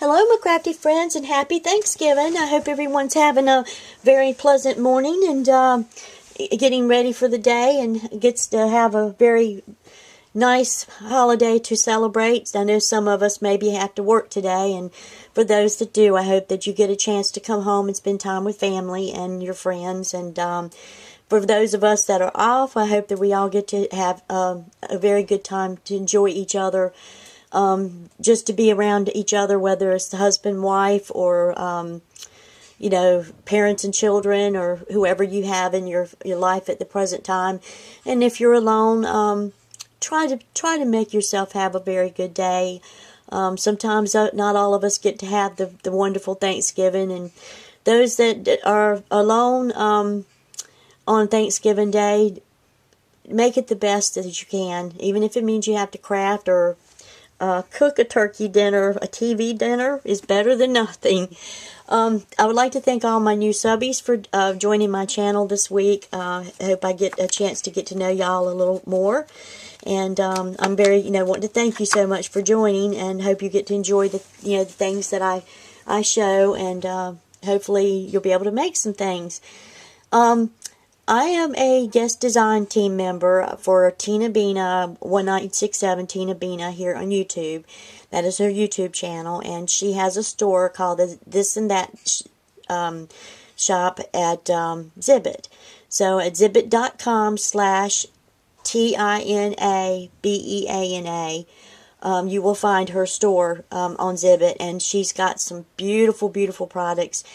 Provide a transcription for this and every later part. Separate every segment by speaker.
Speaker 1: Hello, my crafty friends, and happy Thanksgiving. I hope everyone's having a very pleasant morning and getting ready for the day and gets to have a very nice holiday to celebrate. I know some of us maybe have to work today, and for those that do, I hope that you get a chance to come home and spend time with family and your friends. And for those of us that are off, I hope that we all get to have a very good time to enjoy each other. Just to be around each other, whether it's the husband, wife, or, parents and children, or whoever you have in your life at the present time. And if you're alone, try to make yourself have a very good day. Sometimes not all of us get to have the wonderful Thanksgiving, and those that are alone on Thanksgiving Day, make it the best that you can, even if it means you have to craft or cook a turkey dinner. A TV dinner is better than nothing. I would like to thank all my new subbies for joining my channel this week. I hope I get a chance to get to know y'all a little more. And I'm very, wanting to thank you so much for joining, and hope you get to enjoy the things that I show, and hopefully you'll be able to make some things. I am a guest design team member for Tina Bina 1967 Tina Bina here on YouTube. That is her YouTube channel, and she has a store called the This and That shop at Zibbit. So at zibbit.com/TINABEANA, you will find her store on Zibbit, and she's got some beautiful, beautiful products.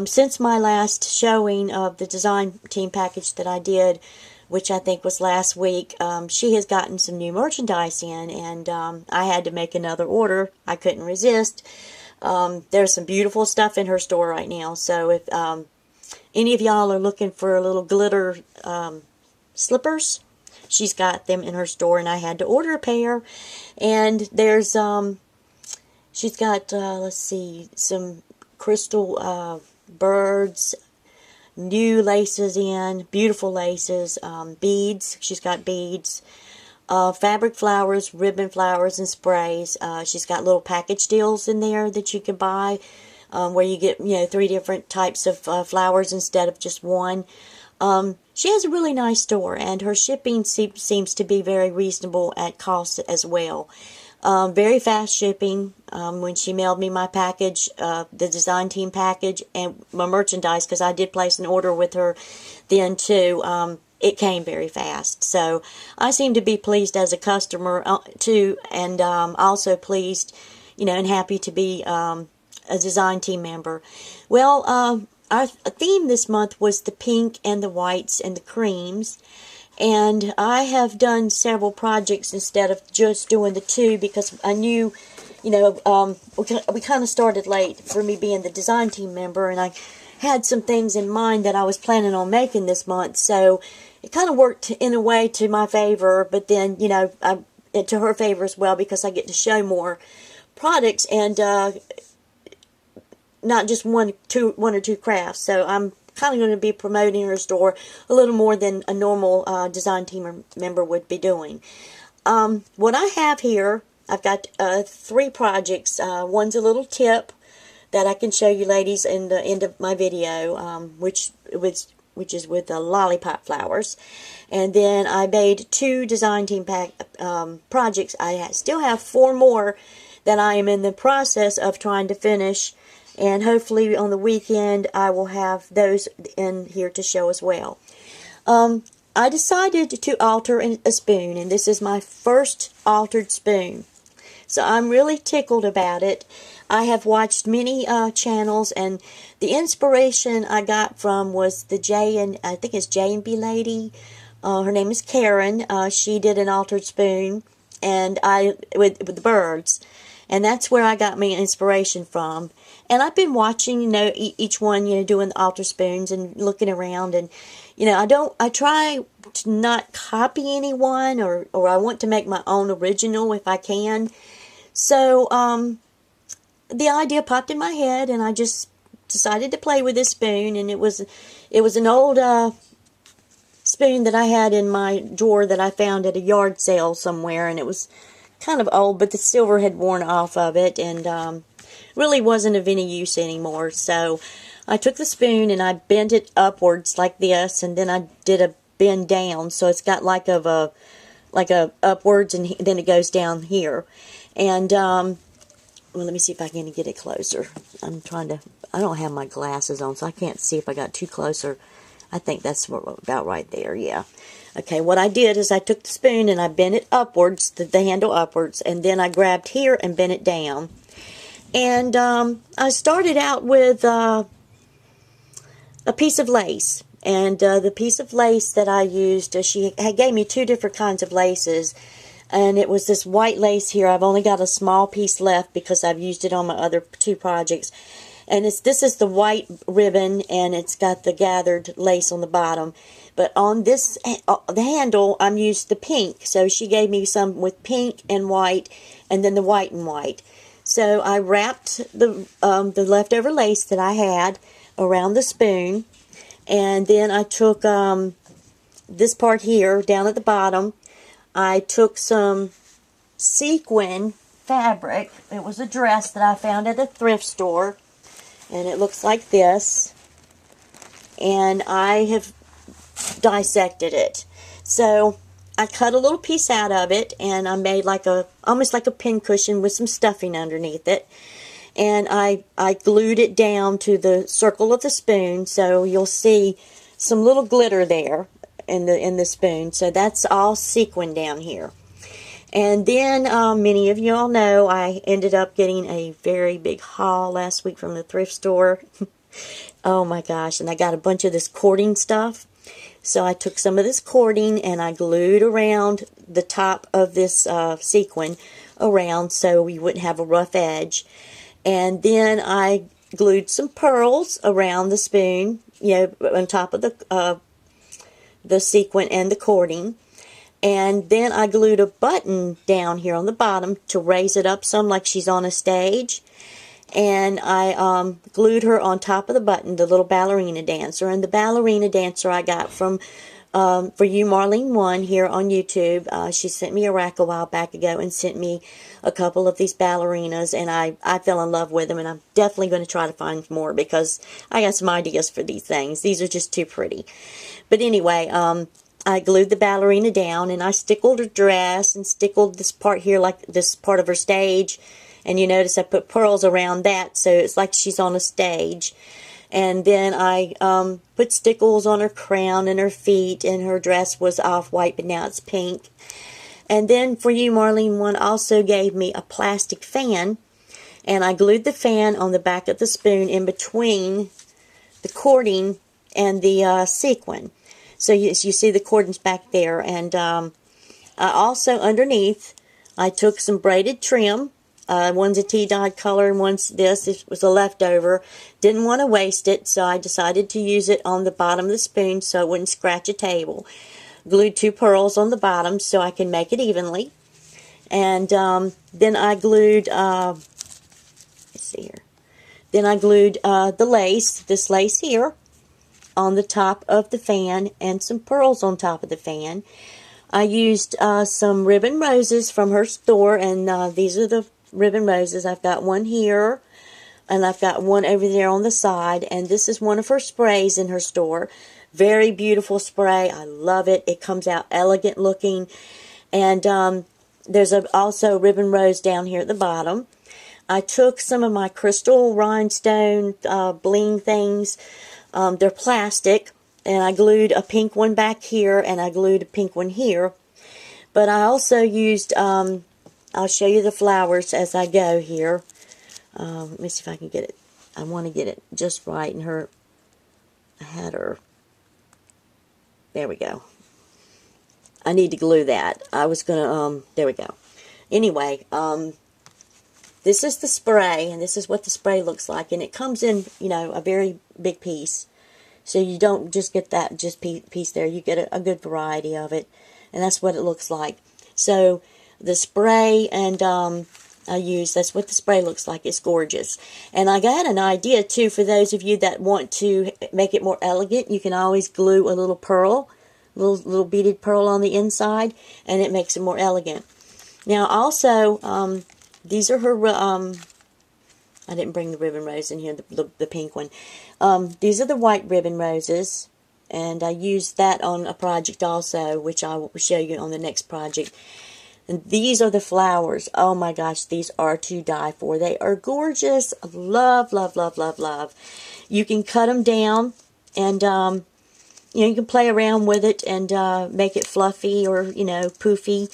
Speaker 1: Since my last showing of the design team package that I did, which I think was last week, she has gotten some new merchandise in, and I had to make another order. I couldn't resist. There's some beautiful stuff in her store right now, so if any of y'all are looking for a little glitter slippers, she's got them in her store, and I had to order a pair. And there's she's got let's see, some crystal birds, new laces in, beautiful laces, beads. She's got beads, fabric flowers, ribbon flowers, and sprays. She's got little package deals in there that you can buy, where you get 3 different types of flowers instead of just one. She has a really nice store, and her shipping seems to be very reasonable at cost as well. Very fast shipping. When she mailed me my package, the design team package, and my merchandise, because I did place an order with her then too, it came very fast. So I seem to be pleased as a customer too, and also pleased, and happy to be a design team member. Well, our theme this month was the pink and the whites and the creams. And I have done several projects instead of just doing the two, because I knew, we kind of started late for me being the design team member, and I had some things in mind that I was planning on making this month. So it kind of worked in a way to my favor, but then, to her favor as well, because I get to show more products and not just one or two crafts. So I'm kind of going to be promoting her store a little more than a normal design team member would be doing. What I have here, I've got 3 projects. One's a little tip that I can show you ladies in the end of my video, which is with the Lollipop flowers. And then I made 2 design team projects. I still have 4 more that I am in the process of trying to finish. And hopefully on the weekend I will have those in here to show as well. I decided to alter a spoon, and this is my first altered spoon. So I'm really tickled about it. I have watched many channels, and the inspiration I got from was I think it's J&B lady. Her name is Karen. She did an altered spoon, and with the birds. And that's where I got my inspiration from. And I've been watching, each one, doing the altar spoons and looking around. And, I try to not copy anyone, or I want to make my own original if I can. So, the idea popped in my head, and I just decided to play with this spoon. And it was an old spoon that I had in my drawer that I found at a yard sale somewhere. And it was kind of old, but the silver had worn off of it, and really wasn't of any use anymore. So I took the spoon and I bent it upwards like this, and then I did a bend down, so it's got like a upwards, and then it goes down here. And well, let me see if I can get it closer. I don't have my glasses on, so I can't see if I got too close, or I think that's about right there, yeah. Okay, what I did is I took the spoon and I bent it upwards, the handle upwards, and then I grabbed here and bent it down. And I started out with a piece of lace. And the piece of lace that I used, she gave me two different kinds of laces. And it was this white lace here. I've only got a small piece left because I've used it on my other two projects. And this is the white ribbon, and it's got the gathered lace on the bottom. But on this, the handle, I'm used the pink. So she gave me some with pink and white, and then the white and white. So I wrapped the leftover lace that I had around the spoon. And then I took this part here, down at the bottom. I took some sequin fabric. It was a dress that I found at a thrift store. And it looks like this. And I have dissected it. So I cut a little piece out of it, and I made almost like a pincushion with some stuffing underneath it. And I glued it down to the circle of the spoon, so you'll see some little glitter there in the spoon. So that's all sequin down here. And then many of you all know I ended up getting a very big haul last week from the thrift store. Oh my gosh, and I got a bunch of this cording stuff. So I took some of this cording and I glued around the top of this sequin around so we wouldn't have a rough edge. And then I glued some pearls around the spoon, on top of the sequin and the cording. And then I glued a button down here on the bottom to raise it up some like she's on a stage. And I glued her on top of the button, the little ballerina dancer. And the ballerina dancer I got from For You Marlene 1 here on YouTube. She sent me a rack a while back ago and sent me a couple of these ballerinas, and I fell in love with them, and I'm definitely going to try to find more because I got some ideas for these things. These are just too pretty. But anyway, I glued the ballerina down, and I stickled her dress and stickled this part here, like this part of her stage. And you notice I put pearls around that, so it's like she's on a stage. And then I put stickles on her crown and her feet, and her dress was off-white, but now it's pink. And then For You Marlene 1 also gave me a plastic fan, and I glued the fan on the back of the spoon in between the cording and the sequin. So you see the cordons back there. And I also, underneath, I took some braided trim. One's a tea-dyed color and one's this. This was a leftover. Didn't want to waste it, so I decided to use it on the bottom of the spoon so it wouldn't scratch a table. Glued two pearls on the bottom so I can make it evenly. And then I glued, let's see here. Then I glued the lace, this lace here, on the top of the fan, and some pearls on top of the fan. I used some ribbon roses from her store, and these are the ribbon roses. I've got one here, and I've got one over there on the side, and this is one of her sprays in her store. Very beautiful spray. I love it. It comes out elegant looking. And there's also ribbon rose down here at the bottom. I took some of my crystal rhinestone bling things. They're plastic. And I glued a pink one back here, and I glued a pink one here. But I also used, I'll show you the flowers as I go here. Let me see if I can get it. I want to get it just right in her. I had her. There we go. I need to glue that. I was going to, there we go. Anyway, this is the spray, and this is what the spray looks like. And it comes in, a very big piece. So you don't just get that piece there. You get a good variety of it. And that's what it looks like. So the spray and I use, that's what the spray looks like. It's gorgeous. And I got an idea too for those of you that want to make it more elegant. You can always glue a little pearl, little beaded pearl on the inside, and it makes it more elegant. Now also, these are her I didn't bring the ribbon rose in here, the pink one. These are the white ribbon roses, and I used that on a project also, which I will show you on the next project. And these are the flowers. Oh my gosh, these are to die for. They are gorgeous. Love, love, love, love, love. You can cut them down, and you can play around with it and make it fluffy or, poofy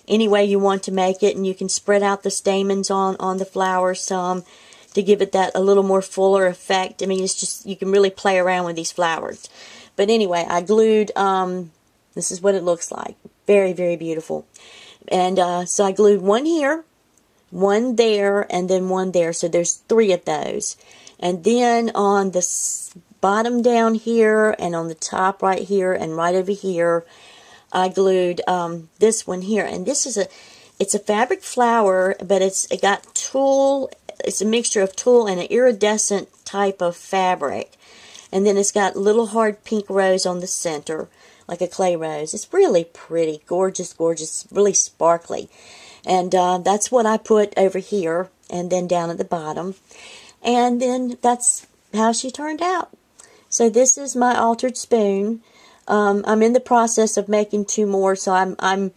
Speaker 1: any way you want to make it. And you can spread out the stamens on the flowers some to give it that a little more fuller effect. I mean, it's just, you can really play around with these flowers. But anyway, I glued, this is what it looks like. Very, very beautiful. And so I glued one here, one there, and then one there. So there's 3 of those. And then on the bottom down here, and on the top right here, and right over here, I glued this one here. And this is it's a fabric flower, but it got tulle. It's a mixture of tulle and an iridescent type of fabric. And then it's got little hard pink rose on the center, like a clay rose. It's really pretty, gorgeous, gorgeous, really sparkly. And that's what I put over here, and then down at the bottom. And then that's how she turned out. So this is my altered spoon. I'm in the process of making 2 more, so I'm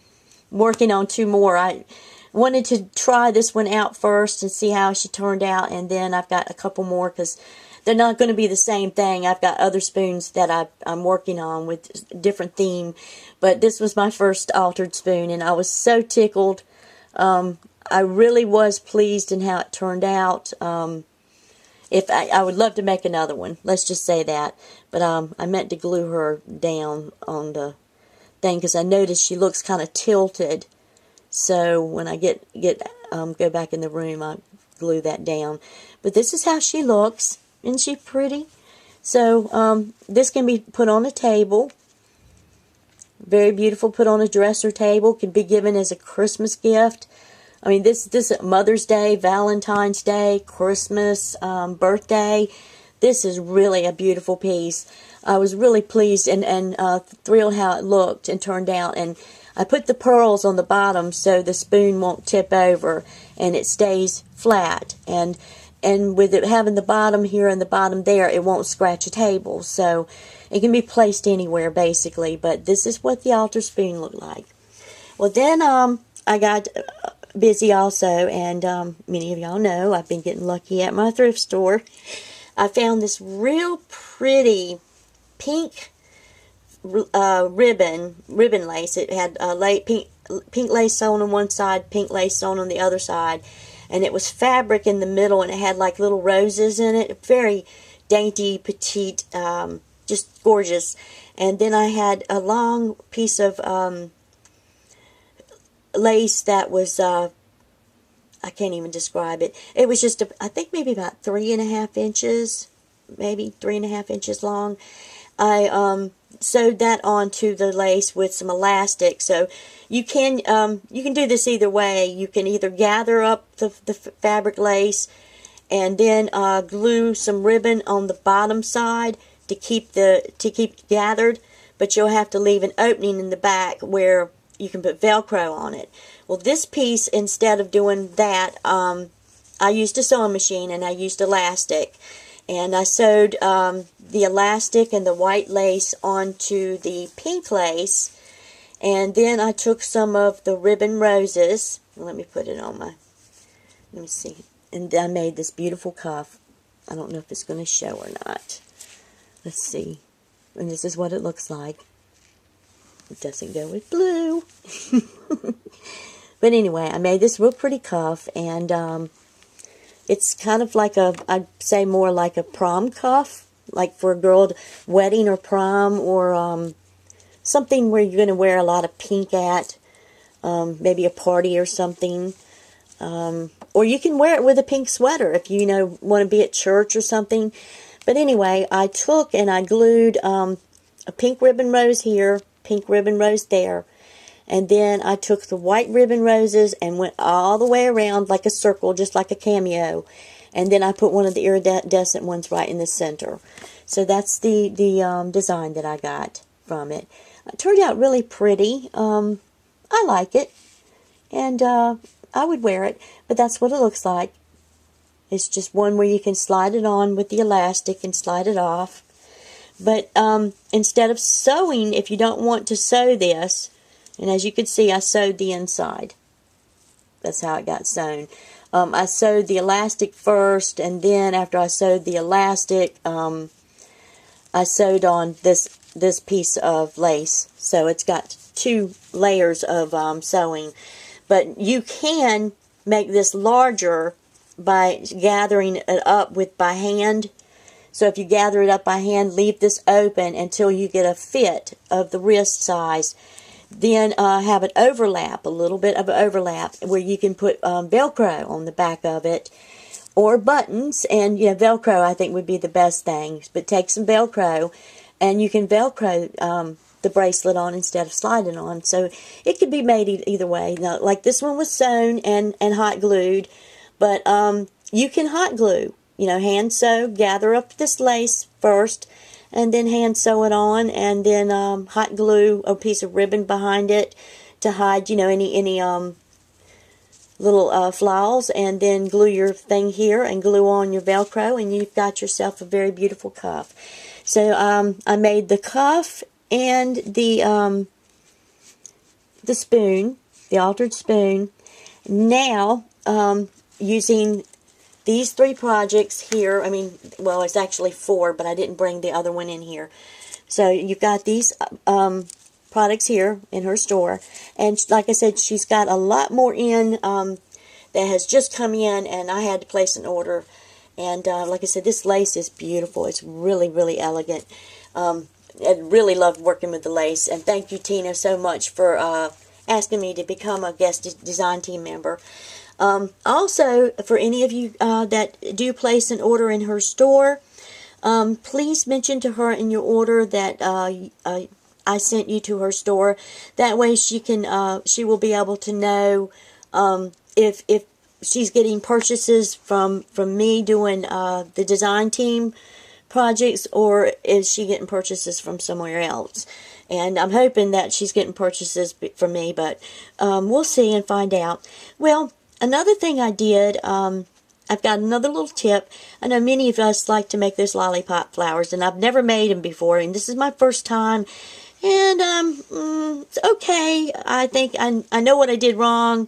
Speaker 1: working on 2 more. I wanted to try this one out first and see how she turned out, and then I've got a couple more because they're not going to be the same thing. I've got other spoons that I'm working on with different theme, but this was my first altered spoon, and I was so tickled. I really was pleased in how it turned out. If I would love to make another one, let's just say that. But I meant to glue her down on the thing because I noticed she looks kind of tilted. So when I go back in the room, I glue that down. But this is how she looks. Isn't she pretty? So this can be put on a table. Very beautiful. Put on a dresser table. Can be given as a Christmas gift. I mean, this Mother's Day, Valentine's Day, Christmas, birthday. This is really a beautiful piece. I was really pleased and thrilled how it looked and turned out. And I put the pearls on the bottom so the spoon won't tip over and it stays flat. And with it having the bottom here and the bottom there, it won't scratch a table. So it can be placed anywhere, basically. But this is what the altar spoon looked like. Well, then I got busy also, and many of y'all know I've been getting lucky at my thrift store. I found this real pretty pink ribbon lace. It had pink lace sewn on one side, pink lace sewn on the other side, and it was fabric in the middle, and it had like little roses in it. Very dainty, petite, just gorgeous. And then I had a long piece of lace that was, I can't even describe it. It was just, I think maybe about 3.5 inches, maybe 3.5 inches long. I sewed that onto the lace with some elastic. So you can do this either way. You can either gather up the fabric lace and then glue some ribbon on the bottom side to keep gathered, but you'll have to leave an opening in the back where you can put Velcro on it. Well, this piece, instead of doing that, I used a sewing machine and I used elastic. And I sewed the elastic and the white lace onto the pink lace. And then I took some of the ribbon roses. Let me put it on let me see. And I made this beautiful cuff. I don't know if it's going to show or not. Let's see. And this is what it looks like. It doesn't go with blue. But anyway, I made this real pretty cuff, and it's kind of like I'd say more like a prom cuff, like for a girl wedding or prom, or something where you're going to wear a lot of pink at, maybe a party or something. Or you can wear it with a pink sweater if you want to be at church or something. But anyway, I took and I glued a pink ribbon rose here, pink ribbon rose there, and then I took the white ribbon roses and went all the way around like a circle, just like a cameo, and then I put one of the iridescent ones right in the center. So that's the design that I got from it. It turned out really pretty. I like it, and I would wear it, but that's what it looks like. It's just one where you can slide it on with the elastic and slide it off. But instead of sewing, if you don't want to sew this, and as you can see, I sewed the inside. That's how it got sewn. I sewed the elastic first, and then after I sewed the elastic, I sewed on this piece of lace. So it's got 2 layers of sewing. But you can make this larger by gathering it up by hand. So if you gather it up by hand, leave this open until you get a fit of the wrist size. Then have an overlap, a little bit of an overlap, where you can put Velcro on the back of it, or buttons. And Velcro I think would be the best thing. But take some Velcro, and you can Velcro the bracelet on instead of sliding on. So it could be made either way. Now, like this one was sewn and hot glued, but you can hot glue. Hand sew, gather up this lace first, and then hand sew it on, and then hot glue a piece of ribbon behind it to hide, any little flaws, and then glue your thing here and glue on your Velcro, and you've got yourself a very beautiful cuff. So I made the cuff and the spoon, the altered spoon. Now, using these 3 projects here, well, it's actually 4, but I didn't bring the other one in here. So you've got these products here in her store, and like I said, she's got a lot more in that has just come in, and I had to place an order. And like I said, this lace is beautiful. It's really, really elegant. I really loved working with the lace, and thank you, Tina, so much for asking me to become a guest design team member. Also, for any of you that do place an order in her store, please mention to her in your order that I sent you to her store. That way she will be able to know if she's getting purchases from me doing the design team projects, or is she getting purchases from somewhere else. And I'm hoping that she's getting purchases from me, but we'll see and find out. Well, another thing I did, I've got another little tip. I know many of us like to make those lollipop flowers, and I've never made them before, and this is my first time. And it's okay. I think I know what I did wrong,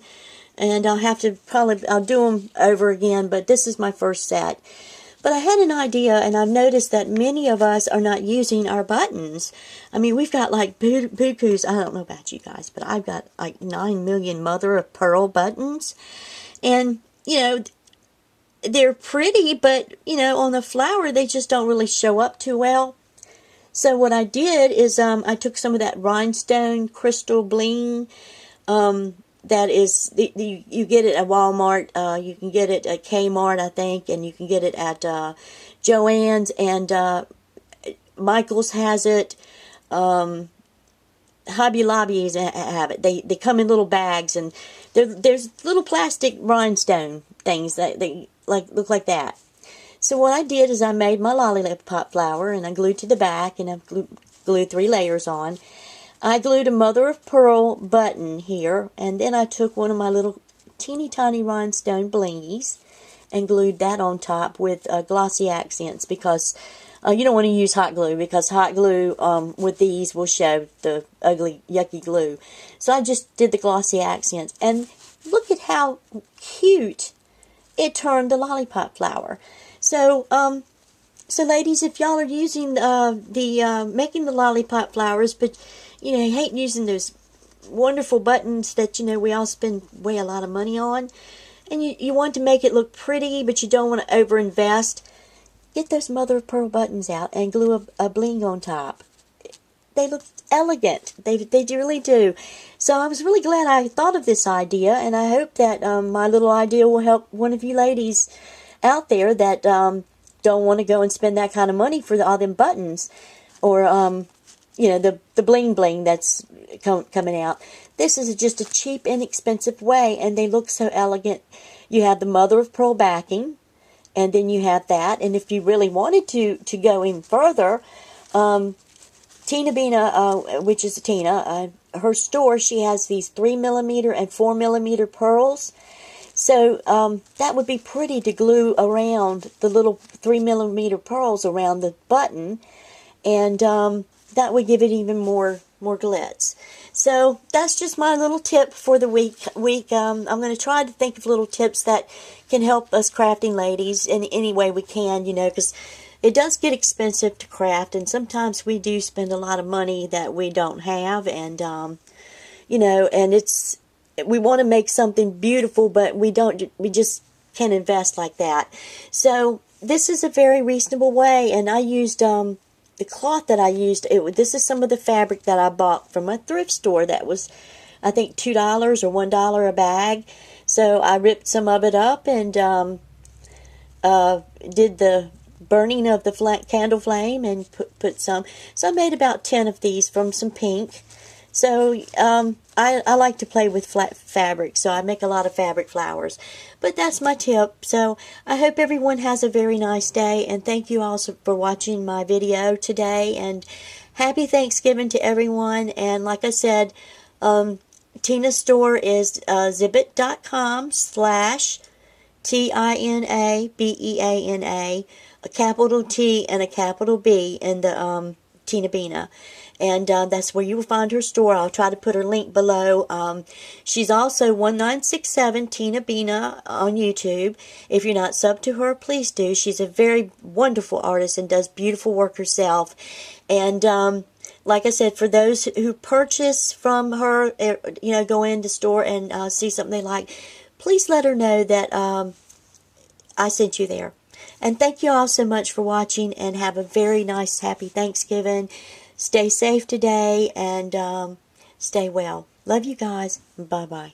Speaker 1: and I'll do them over again, but this is my first set. But I had an idea, and I've noticed that many of us are not using our buttons. We've got like bukus. I don't know about you guys, but I've got like 9 million mother of pearl buttons. And, they're pretty, but, on the flower, they just don't really show up too well. So what I did is I took some of that rhinestone crystal bling. That is, you get it at Walmart, you can get it at Kmart, I think, and you can get it at Joann's, and Michael's has it, Hobby Lobby's have it. They come in little bags, and there's little plastic rhinestone things that they look like that. So what I did is I made my lollipop flower, and I glued to the back, and I glued 3 layers on. I glued a mother of pearl button here, and then I took one of my little teeny tiny rhinestone blingies and glued that on top with glossy accents, because you don't want to use hot glue, because hot glue with these will show the ugly, yucky glue. So I just did the glossy accents, and look at how cute it turned the lollipop flower. So, so ladies, if y'all are using making the lollipop flowers, but you hate using those wonderful buttons that, we all spend way a lot of money on, and you want to make it look pretty, but you don't want to overinvest, get those mother of pearl buttons out and glue a bling on top. They look elegant. They really do. So I was really glad I thought of this idea, and I hope that my little idea will help one of you ladies out there that don't want to go and spend that kind of money for all them buttons, or the bling bling that's coming out. This is just a cheap, inexpensive way, and they look so elegant. You have the mother of pearl backing, and then you have that. And if you really wanted to go in further, Tina Bina, which is Tina, her store, she has these 3mm and 4mm pearls. So that would be pretty to glue around the little 3mm pearls around the button, and that would give it even more glitz. So that's just my little tip for the week. I'm going to try to think of little tips that can help us crafting ladies in any way we can, because it does get expensive to craft, and sometimes we do spend a lot of money that we don't have, and and we want to make something beautiful, but we just can't invest like that. So this is a very reasonable way, and I used the cloth that I used. This is some of the fabric that I bought from a thrift store that was, I think, $2 or $1 a bag. So I ripped some of it up and did the burning of the candle flame and put some. So I made about 10 of these from some pink. So I like to play with flat fabric, so I make a lot of fabric flowers. But that's my tip. So I hope everyone has a very nice day, and thank you also for watching my video today, and happy Thanksgiving to everyone. And like I said, Tina's store is zibbit.com/TINABEANA, a capital T and a capital B in the Tina Bina. And that's where you will find her store. I'll try to put her link below. She's also 1967 Tina Bina on YouTube. If you're not subbed to her, please do. She's a very wonderful artist and does beautiful work herself. And like I said, for those who purchase from her, go in the store and see something they like, please let her know that I sent you there. And thank you all so much for watching, and have a very nice, happy Thanksgiving. Stay safe today, and stay well. Love you guys. Bye-bye.